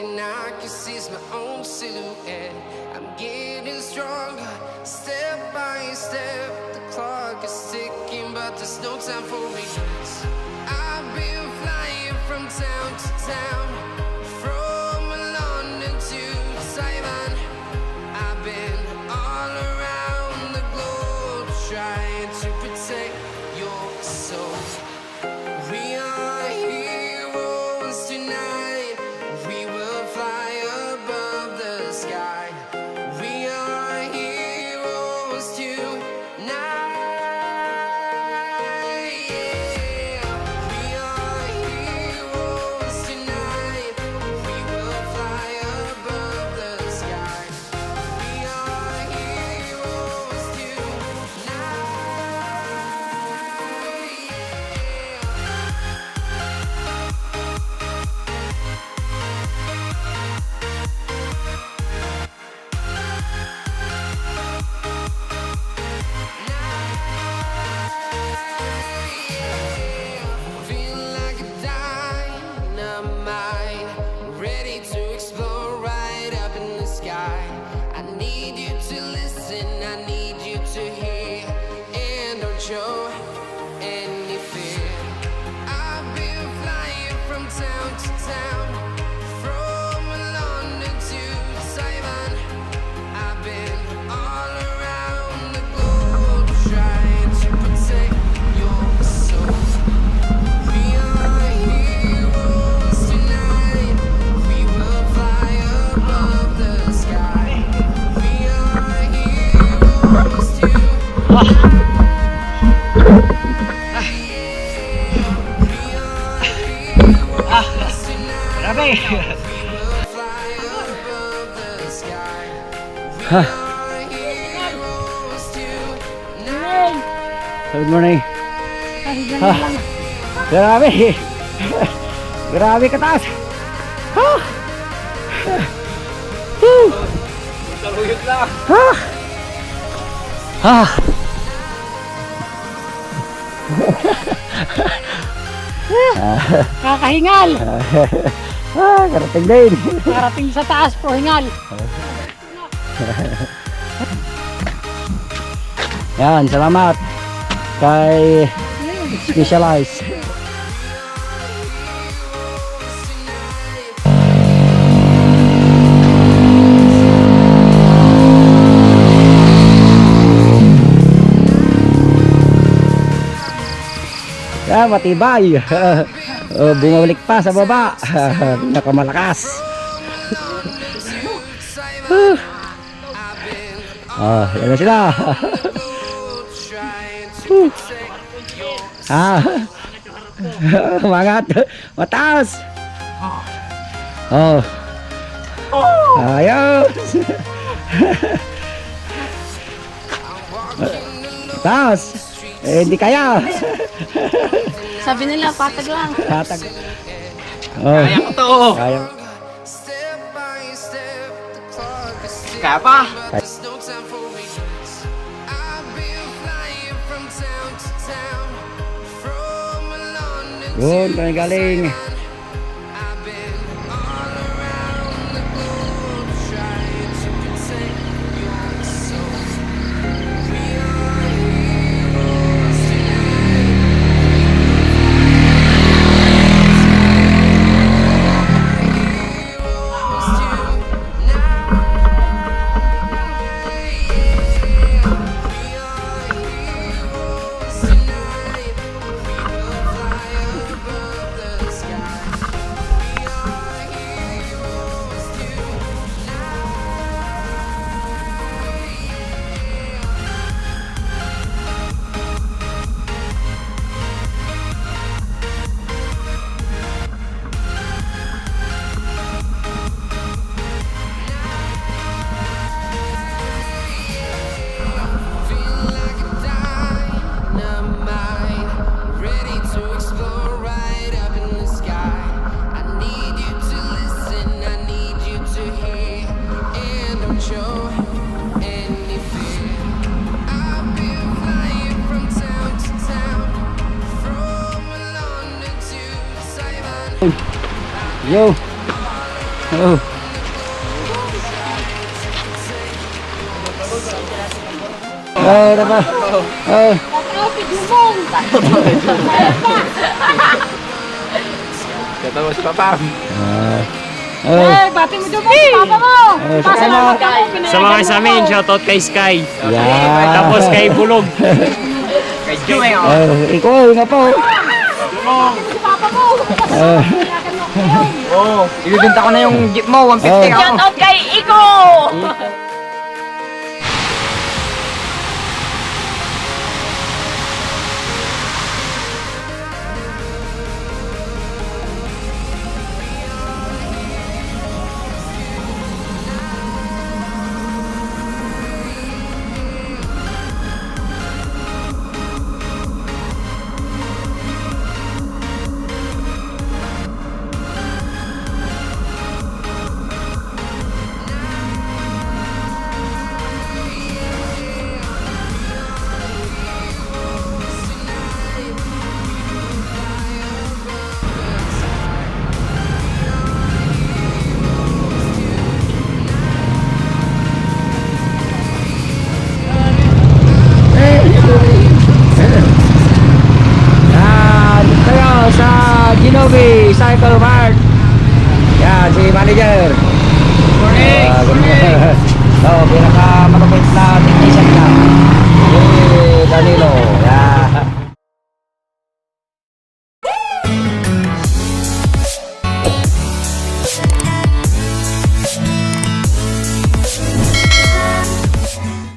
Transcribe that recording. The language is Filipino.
thing I can see is my own silhouette. I'm getting stronger, step by step. The clock is ticking, but there's no time for regrets. I've been flying from town to town, from London to Taiwan. I've been all around the globe trying to protect your soul. We are heroes tonight. We will fly above the sky. We are heroes tonight. Yeah. We are heroes tonight. We will fly above the sky. We are heroes tonight. Feel like a dynamite, ready to explode right up in the sky. I need you to listen, I need you to hear, and don't show any fear. I've been flying from town to town, from London to Taiwan. I've been all around the globe trying to protect your soul. We are heroes tonight. We will fly above the sky. We are heroes tonight. Grabe. We will fly above the sky. We are heroes tonight. Good morning. Grabe. Grabe kataas. Taluyot lang. Kakahingal. Karating din. Karating sa taas pro hingal. Yan, salamat kay Specialized. Yan, matibay. Bumalik pa sa baba. Nakamalakas. Yan na sila. Mangat. Mataas. Ayos. Mataas. Hindi kaya. Sabi nila patag lang. Patag. Kaya ko to. Kaya. Step by step, the clock is ticking, Kaya pa. but there's no time for regrets. I've been flying from town to town, from London Yun, to kami galing. I've been all around the globe trying to protect your soul. We are heroes tonight. Yo. Oh. Oh, tapa. Oh. Kapit lumong. Katawa si Papa. Oh. Eh, bati mo dumong. Papa mo. Pasalamat ka po. Sa mga sa amin, shoutout kay Sky. Yan. Tapos kay Bulog. Kay Joey. Oh, ikaw nga po. Papa mo. Oo. Ibibenta ko na yung jeep mo. 150 Oh. ako. Shoutout kay Iko. Yan, dito tayo sa Ginovi Cycle Mart. Yan, si manager. Morning! Oh, pinaka matapit na ating